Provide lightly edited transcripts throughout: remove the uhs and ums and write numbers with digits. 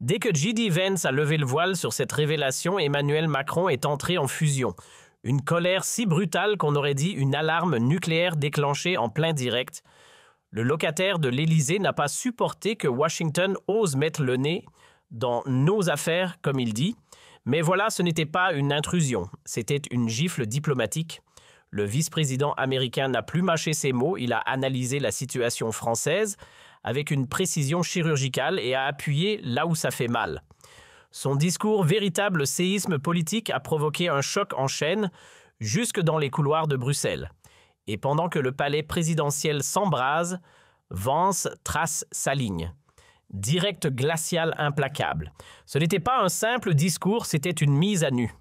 Dès que J.D. Vance a levé le voile sur cette révélation, Emmanuel Macron est entré en fusion. Une colère si brutale qu'on aurait dit une alarme nucléaire déclenchée en plein direct. Le locataire de l'Élysée n'a pas supporté que Washington ose mettre le nez dans nos affaires, comme il dit. Mais voilà, ce n'était pas une intrusion, c'était une gifle diplomatique. Le vice-président américain n'a plus mâché ses mots, il a analysé la situation française avec une précision chirurgicale et a appuyé là où ça fait mal. Son discours, véritable séisme politique, a provoqué un choc en chaîne jusque dans les couloirs de Bruxelles. Et pendant que le palais présidentiel s'embrase, Vance trace sa ligne. Direct glacial implacable. Ce n'était pas un simple discours, c'était une mise à nu.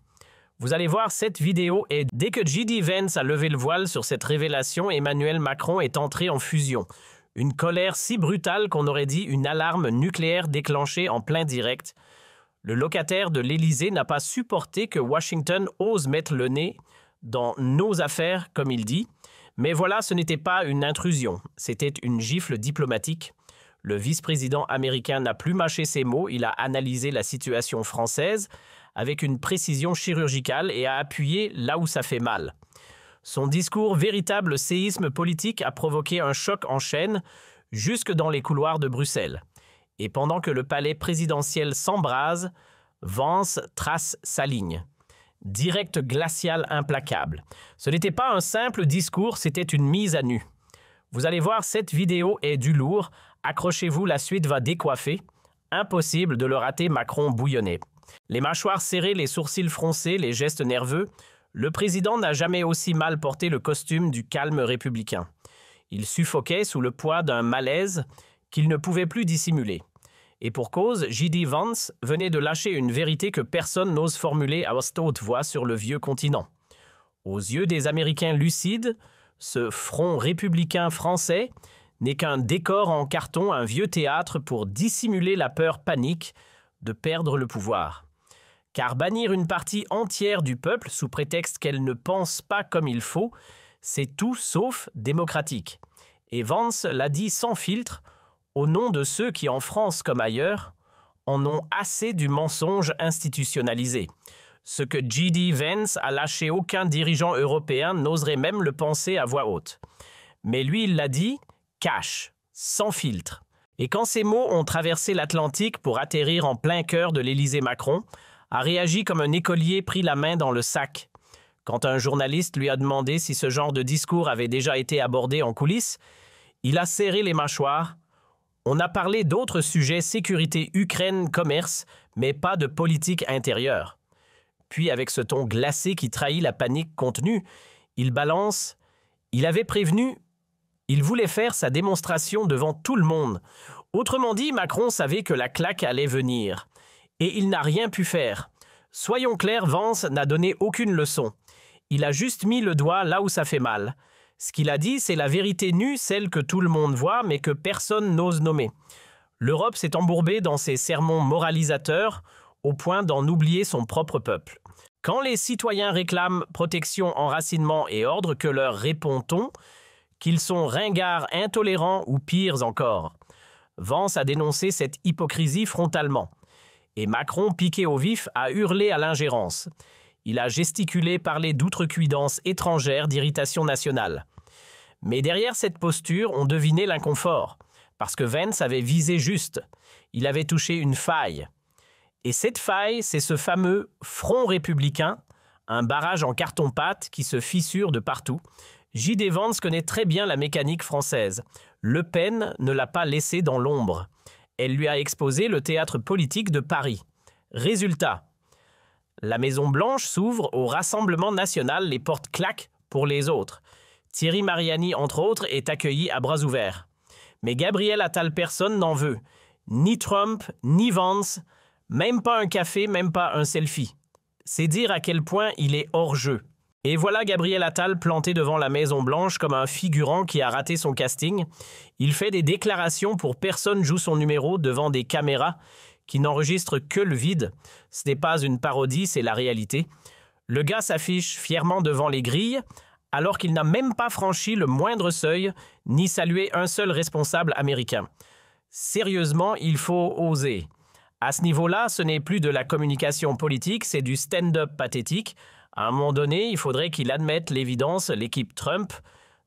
Vous allez voir cette vidéo et dès que J.D. Vance a levé le voile sur cette révélation, Emmanuel Macron est entré en fusion. Une colère si brutale qu'on aurait dit une alarme nucléaire déclenchée en plein direct. Le locataire de l'Élysée n'a pas supporté que Washington ose mettre le nez dans nos affaires, comme il dit. Mais voilà, ce n'était pas une intrusion, c'était une gifle diplomatique. Le vice-président américain n'a plus mâché ses mots, il a analysé la situation française avec une précision chirurgicale et a appuyé là où ça fait mal. Son discours, véritable séisme politique, a provoqué un choc en chaîne jusque dans les couloirs de Bruxelles. Et pendant que le palais présidentiel s'embrase, Vance trace sa ligne. Direct glacial implacable. Ce n'était pas un simple discours, c'était une mise à nu. Vous allez voir, cette vidéo est du lourd. Accrochez-vous, la suite va décoiffer. Impossible de le rater, Macron bouillonné. Les mâchoires serrées, les sourcils froncés, les gestes nerveux. Le président n'a jamais aussi mal porté le costume du calme républicain. Il suffoquait sous le poids d'un malaise qu'il ne pouvait plus dissimuler. Et pour cause, J.D. Vance venait de lâcher une vérité que personne n'ose formuler à haute voix sur le vieux continent. Aux yeux des Américains lucides, ce front républicain français n'est qu'un décor en carton, un vieux théâtre pour dissimuler la peur panique de perdre le pouvoir. Car bannir une partie entière du peuple sous prétexte qu'elle ne pense pas comme il faut, c'est tout sauf démocratique. Et Vance l'a dit sans filtre, au nom de ceux qui, en France comme ailleurs, en ont assez du mensonge institutionnalisé. Ce que J.D. Vance a lâché, aucun dirigeant européen n'oserait même le penser à voix haute. Mais lui, il l'a dit, cash, sans filtre. Et quand ces mots ont traversé l'Atlantique pour atterrir en plein cœur de l'Élysée-Macron, a réagi comme un écolier pris la main dans le sac. Quand un journaliste lui a demandé si ce genre de discours avait déjà été abordé en coulisses, il a serré les mâchoires. On a parlé d'autres sujets, sécurité, Ukraine, commerce, mais pas de politique intérieure. Puis, avec ce ton glacé qui trahit la panique contenue, il balance « Il avait prévenu, il voulait faire sa démonstration devant tout le monde. » Autrement dit, Macron savait que la claque allait venir. Et il n'a rien pu faire. Soyons clairs, Vance n'a donné aucune leçon. Il a juste mis le doigt là où ça fait mal. Ce qu'il a dit, c'est la vérité nue, celle que tout le monde voit, mais que personne n'ose nommer. L'Europe s'est embourbée dans ses sermons moralisateurs, au point d'en oublier son propre peuple. Quand les citoyens réclament protection, enracinement et ordre, que leur répond-on? Qu'ils sont ringards, intolérants ou pires encore. Vance a dénoncé cette hypocrisie frontalement. Et Macron, piqué au vif, a hurlé à l'ingérence. Il a gesticulé, parlé d'outrecuidance étrangère, d'irritation nationale. Mais derrière cette posture, on devinait l'inconfort, parce que Vance avait visé juste. Il avait touché une faille. Et cette faille, c'est ce fameux front républicain, un barrage en carton-pâte qui se fissure de partout. J.D. Vance connaît très bien la mécanique française. Le Pen ne l'a pas laissé dans l'ombre. Elle lui a exposé le théâtre politique de Paris. Résultat, la Maison-Blanche s'ouvre au Rassemblement national, les portes claquent pour les autres. Thierry Mariani, entre autres, est accueilli à bras ouverts. Mais Gabriel Attal, personne n'en veut. Ni Trump, ni Vance, même pas un café, même pas un selfie. C'est dire à quel point il est hors jeu. Et voilà Gabriel Attal planté devant la Maison-Blanche comme un figurant qui a raté son casting. Il fait des déclarations pour personne joue son numéro devant des caméras qui n'enregistrent que le vide. Ce n'est pas une parodie, c'est la réalité. Le gars s'affiche fièrement devant les grilles alors qu'il n'a même pas franchi le moindre seuil ni salué un seul responsable américain. Sérieusement, il faut oser. À ce niveau-là, ce n'est plus de la communication politique, c'est du stand-up pathétique. À un moment donné, il faudrait qu'il admette l'évidence, l'équipe Trump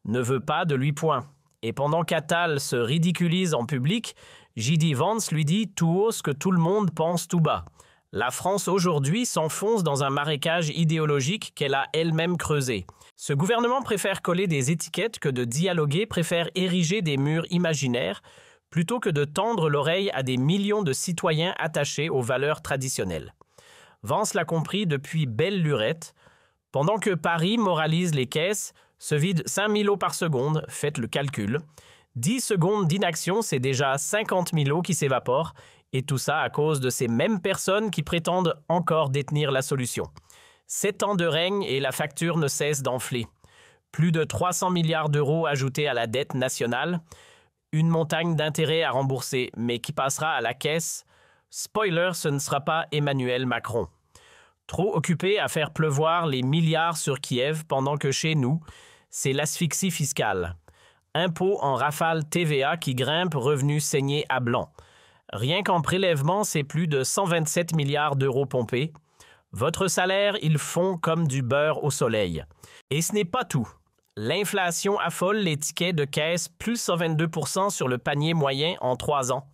ne veut pas de lui point. Et pendant qu'Attal se ridiculise en public, J.D. Vance lui dit tout haut ce que tout le monde pense tout bas. La France aujourd'hui s'enfonce dans un marécage idéologique qu'elle a elle-même creusé. Ce gouvernement préfère coller des étiquettes que de dialoguer, préfère ériger des murs imaginaires plutôt que de tendre l'oreille à des millions de citoyens attachés aux valeurs traditionnelles. Vance l'a compris depuis belle lurette. Pendant que Paris moralise les caisses, se vide 5000 eaux par seconde, faites le calcul. 10 secondes d'inaction, c'est déjà 50 000 eaux qui s'évaporent, et tout ça à cause de ces mêmes personnes qui prétendent encore détenir la solution. 7 ans de règne et la facture ne cesse d'enfler. Plus de 300 milliards d'euros ajoutés à la dette nationale, une montagne d'intérêts à rembourser, mais qui passera à la caisse. Spoiler, ce ne sera pas Emmanuel Macron. Trop occupé à faire pleuvoir les milliards sur Kiev pendant que chez nous, c'est l'asphyxie fiscale. Impôts en rafale TVA qui grimpe, revenus saignés à blanc. Rien qu'en prélèvement, c'est plus de 127 milliards d'euros pompés. Votre salaire, ils fond comme du beurre au soleil. Et ce n'est pas tout. L'inflation affole les tickets de caisse, plus 122% sur le panier moyen en 3 ans.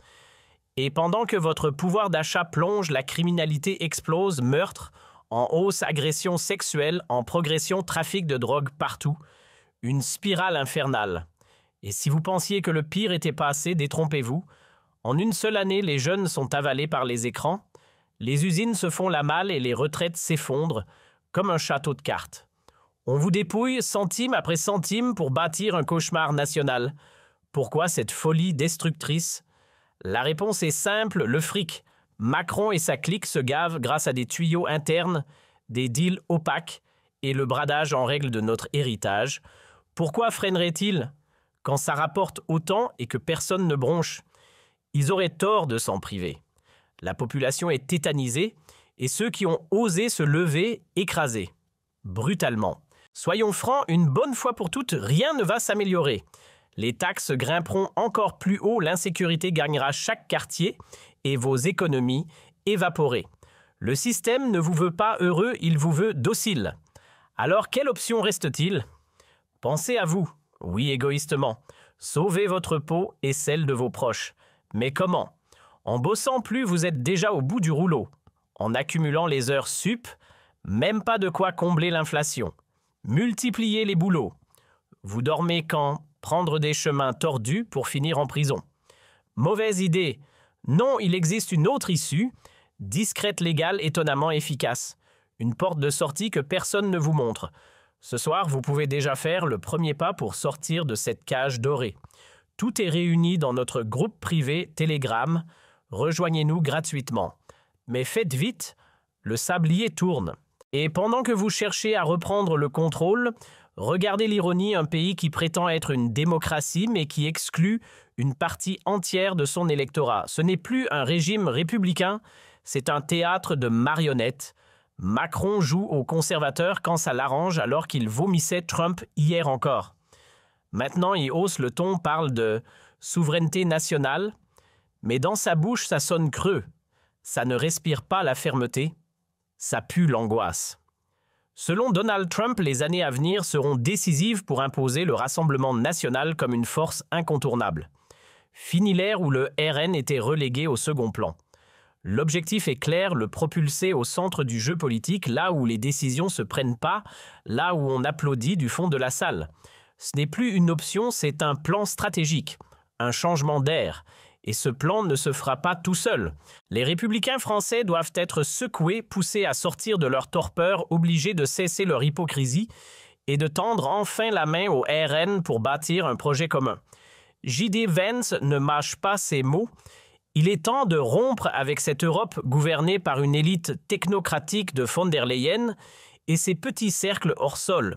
Et pendant que votre pouvoir d'achat plonge, la criminalité explose, meurtre, en hausse agression sexuelle, en progression trafic de drogue partout. Une spirale infernale. Et si vous pensiez que le pire était passé, détrompez-vous. En une seule année, les jeunes sont avalés par les écrans, les usines se font la malle et les retraites s'effondrent, comme un château de cartes. On vous dépouille centime après centime pour bâtir un cauchemar national. Pourquoi cette folie destructrice ? La réponse est simple, le fric. Macron et sa clique se gavent grâce à des tuyaux internes, des deals opaques et le bradage en règle de notre héritage. Pourquoi freineraient-ils quand ça rapporte autant et que personne ne bronche? Ils auraient tort de s'en priver. La population est tétanisée et ceux qui ont osé se lever, écrasés. Brutalement. Soyons francs, une bonne fois pour toutes, rien ne va s'améliorer. Les taxes grimperont encore plus haut, l'insécurité gagnera chaque quartier et vos économies évaporées. Le système ne vous veut pas heureux, il vous veut docile. Alors quelle option reste-t-il? Pensez à vous, oui égoïstement. Sauvez votre peau et celle de vos proches. Mais comment? En bossant plus, vous êtes déjà au bout du rouleau. En accumulant les heures sup, même pas de quoi combler l'inflation. Multipliez les boulots. Vous dormez quand? Prendre des chemins tordus pour finir en prison. Mauvaise idée. Non, il existe une autre issue, discrète, légale, étonnamment efficace. Une porte de sortie que personne ne vous montre. Ce soir, vous pouvez déjà faire le premier pas pour sortir de cette cage dorée. Tout est réuni dans notre groupe privé Telegram. Rejoignez-nous gratuitement. Mais faites vite, le sablier tourne. Et pendant que vous cherchez à reprendre le contrôle, regardez l'ironie, un pays qui prétend être une démocratie mais qui exclut une partie entière de son électorat. Ce n'est plus un régime républicain, c'est un théâtre de marionnettes. Macron joue aux conservateurs quand ça l'arrange alors qu'il vomissait Trump hier encore. Maintenant, il hausse le ton, parle de souveraineté nationale, mais dans sa bouche, ça sonne creux. Ça ne respire pas la fermeté, ça pue l'angoisse. Selon Donald Trump, les années à venir seront décisives pour imposer le Rassemblement national comme une force incontournable. Fini l'ère où le RN était relégué au second plan. L'objectif est clair, le propulser au centre du jeu politique, là où les décisions se prennent pas, là où on applaudit du fond de la salle. Ce n'est plus une option, c'est un plan stratégique, un changement d'air. Et ce plan ne se fera pas tout seul. Les républicains français doivent être secoués, poussés à sortir de leur torpeur, obligés de cesser leur hypocrisie et de tendre enfin la main au RN pour bâtir un projet commun. J.D. Vance ne mâche pas ses mots. Il est temps de rompre avec cette Europe gouvernée par une élite technocratique de von der Leyen et ses petits cercles hors sol.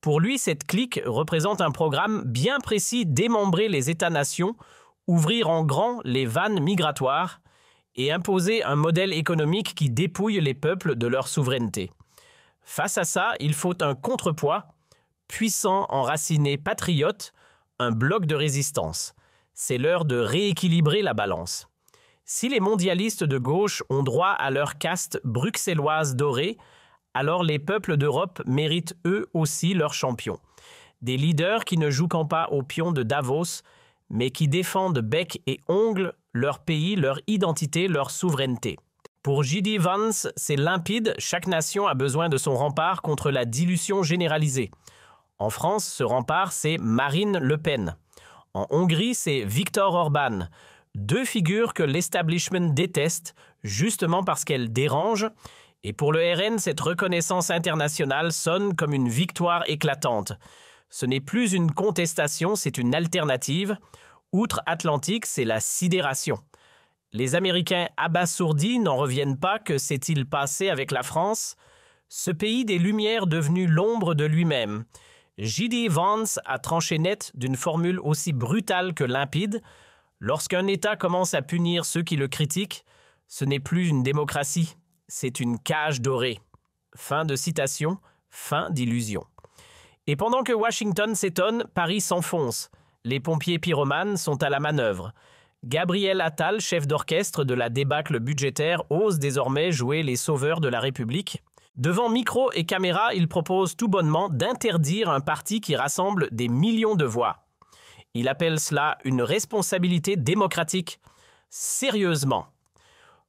Pour lui, cette clique représente un programme bien précis: démembrer les États-nations, ouvrir en grand les vannes migratoires et imposer un modèle économique qui dépouille les peuples de leur souveraineté. Face à ça, il faut un contrepoids, puissant, enraciné, patriote, un bloc de résistance. C'est l'heure de rééquilibrer la balance. Si les mondialistes de gauche ont droit à leur caste bruxelloise dorée, alors les peuples d'Europe méritent eux aussi leurs champions. Des leaders qui ne jouent pas au pion de Davos, mais qui défendent bec et ongles leur pays, leur identité, leur souveraineté. Pour J.D. Vance, c'est limpide, chaque nation a besoin de son rempart contre la dilution généralisée. En France, ce rempart, c'est Marine Le Pen. En Hongrie, c'est Viktor Orban. Deux figures que l'establishment déteste, justement parce qu'elles dérangent. Et pour le RN, cette reconnaissance internationale sonne comme une victoire éclatante. Ce n'est plus une contestation, c'est une alternative. Outre-Atlantique, c'est la sidération. Les Américains abasourdis n'en reviennent pas. Que s'est-il passé avec la France? Ce pays des Lumières devenu l'ombre de lui-même. J.D. Vance a tranché net d'une formule aussi brutale que limpide. Lorsqu'un État commence à punir ceux qui le critiquent, ce n'est plus une démocratie, c'est une cage dorée. Fin de citation, fin d'illusion. Et pendant que Washington s'étonne, Paris s'enfonce. Les pompiers pyromanes sont à la manœuvre. Gabriel Attal, chef d'orchestre de la débâcle budgétaire, ose désormais jouer les sauveurs de la République. Devant micro et caméra, il propose tout bonnement d'interdire un parti qui rassemble des millions de voix. Il appelle cela une responsabilité démocratique. Sérieusement.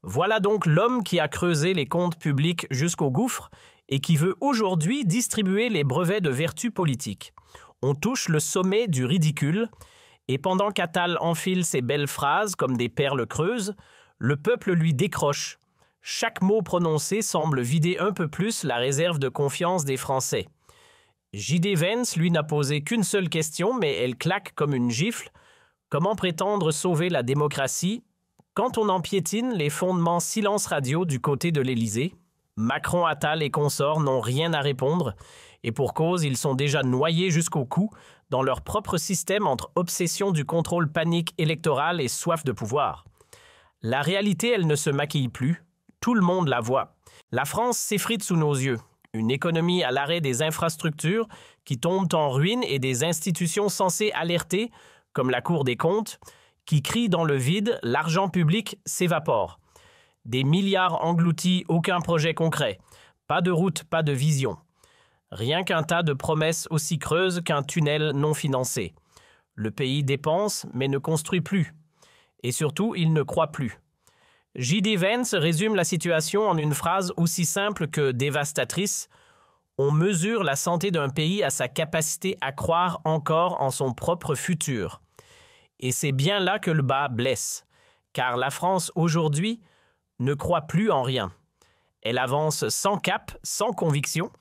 Voilà donc l'homme qui a creusé les comptes publics jusqu'au gouffre et qui veut aujourd'hui distribuer les brevets de vertu politique. On touche le sommet du ridicule, et pendant qu'Attal enfile ses belles phrases comme des perles creuses, le peuple lui décroche. Chaque mot prononcé semble vider un peu plus la réserve de confiance des Français. J.D. Vance, lui, n'a posé qu'une seule question, mais elle claque comme une gifle. Comment prétendre sauver la démocratie quand on en piétine les fondements silence radio du côté de l'Élysée? Macron, Attal et consorts n'ont rien à répondre, et pour cause, ils sont déjà noyés jusqu'au cou dans leur propre système entre obsession du contrôle panique électoral et soif de pouvoir. La réalité, elle ne se maquille plus. Tout le monde la voit. La France s'effrite sous nos yeux. Une économie à l'arrêt des infrastructures qui tombent en ruine et des institutions censées alerter, comme la Cour des comptes, qui crient dans le vide, l'argent public s'évapore. Des milliards engloutis, aucun projet concret. Pas de route, pas de vision. Rien qu'un tas de promesses aussi creuses qu'un tunnel non financé. Le pays dépense, mais ne construit plus. Et surtout, il ne croit plus. J.D. Vance résume la situation en une phrase aussi simple que dévastatrice. On mesure la santé d'un pays à sa capacité à croire encore en son propre futur. Et c'est bien là que le bas blesse. Car la France, aujourd'hui, ne croit plus en rien. Elle avance sans cap, sans conviction.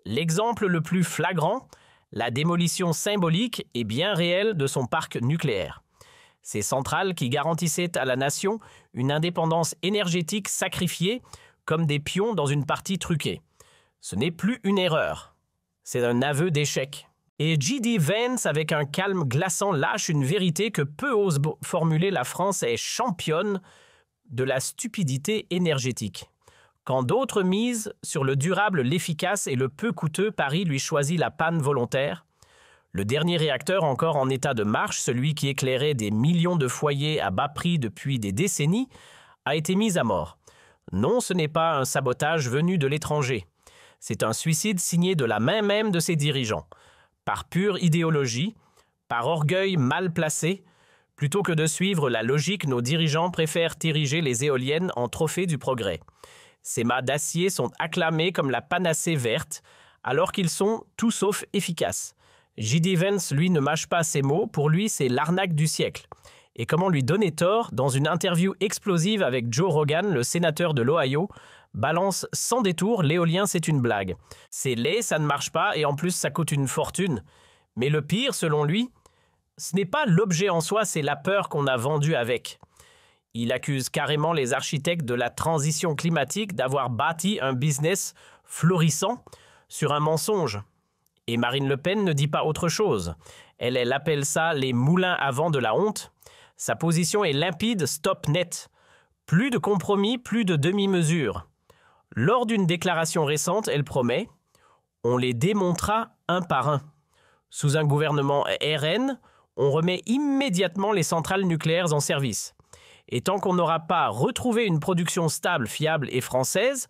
L'exemple le plus flagrant, la démolition symbolique et bien réelle de son parc nucléaire. Ces centrales qui garantissaient à la nation une indépendance énergétique sacrifiée comme des pions dans une partie truquée. Ce n'est plus une erreur, c'est un aveu d'échec. Et J.D. Vance, avec un calme glaçant, lâche une vérité que peu ose formuler. La France est championne de la stupidité énergétique. Quand d'autres misent sur le durable, l'efficace et le peu coûteux, Paris lui choisit la panne volontaire. Le dernier réacteur encore en état de marche, celui qui éclairait des millions de foyers à bas prix depuis des décennies, a été mis à mort. Non, ce n'est pas un sabotage venu de l'étranger. C'est un suicide signé de la main même de ses dirigeants. Par pure idéologie, par orgueil mal placé, plutôt que de suivre la logique, nos dirigeants préfèrent ériger les éoliennes en trophée du progrès. Ces mâts d'acier sont acclamés comme la panacée verte, alors qu'ils sont tout sauf efficaces. J.D. Vance, lui, ne mâche pas ses mots. Pour lui, c'est l'arnaque du siècle. Et comment lui donner tort? Dans une interview explosive avec Joe Rogan, le sénateur de l'Ohio, balance sans détour, l'éolien c'est une blague. C'est laid, ça ne marche pas et en plus ça coûte une fortune. Mais le pire, selon lui, ce n'est pas l'objet en soi, c'est la peur qu'on a vendue avec. Il accuse carrément les architectes de la transition climatique d'avoir bâti un business florissant sur un mensonge. Et Marine Le Pen ne dit pas autre chose. Elle appelle ça les moulins à vent de la honte. Sa position est limpide, stop net. Plus de compromis, plus de demi-mesure. Lors d'une déclaration récente, elle promet « On les démontera un par un ». Sous un gouvernement RN, on remet immédiatement les centrales nucléaires en service. Et tant qu'on n'aura pas retrouvé une production stable, fiable et française,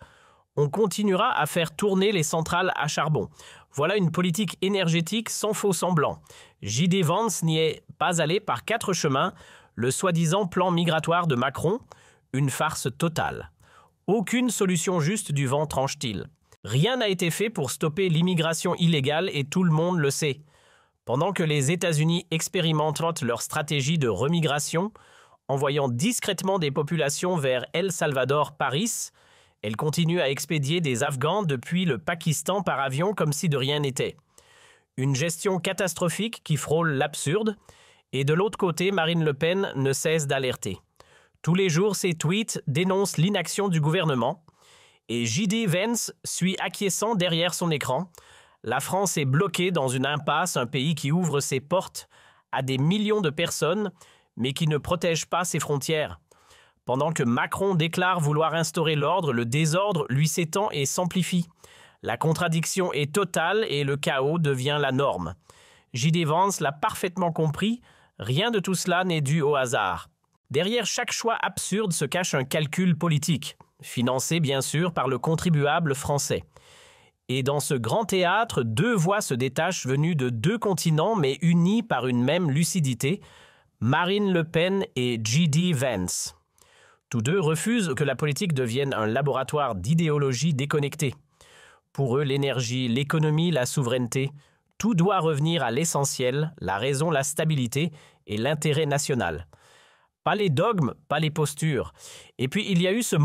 on continuera à faire tourner les centrales à charbon. Voilà une politique énergétique sans faux semblant. J.D. Vance n'y est pas allé par 4 chemins, le soi-disant plan migratoire de Macron, une farce totale. Aucune solution juste du vent tranche-t-il. Rien n'a été fait pour stopper l'immigration illégale et tout le monde le sait. Pendant que les États-Unis expérimentent leur stratégie de remigration, envoyant discrètement des populations vers El Salvador, Paris, elle continue à expédier des Afghans depuis le Pakistan par avion comme si de rien n'était. Une gestion catastrophique qui frôle l'absurde, et de l'autre côté, Marine Le Pen ne cesse d'alerter. Tous les jours, ses tweets dénoncent l'inaction du gouvernement, et J.D. Vance suit acquiescent derrière son écran. La France est bloquée dans une impasse, un pays qui ouvre ses portes à des millions de personnes, mais qui ne protège pas ses frontières. Pendant que Macron déclare vouloir instaurer l'ordre, le désordre lui s'étend et s'amplifie. La contradiction est totale et le chaos devient la norme. J.D. Vance l'a parfaitement compris, rien de tout cela n'est dû au hasard. Derrière chaque choix absurde se cache un calcul politique, financé bien sûr par le contribuable français. Et dans ce grand théâtre, 2 voix se détachent venues de 2 continents mais unies par une même lucidité, Marine Le Pen et J.D. Vance. Tous 2 refusent que la politique devienne un laboratoire d'idéologie déconnectée. Pour eux, l'énergie, l'économie, la souveraineté, tout doit revenir à l'essentiel, la raison, la stabilité et l'intérêt national. Pas les dogmes, pas les postures. Et puis il y a eu ce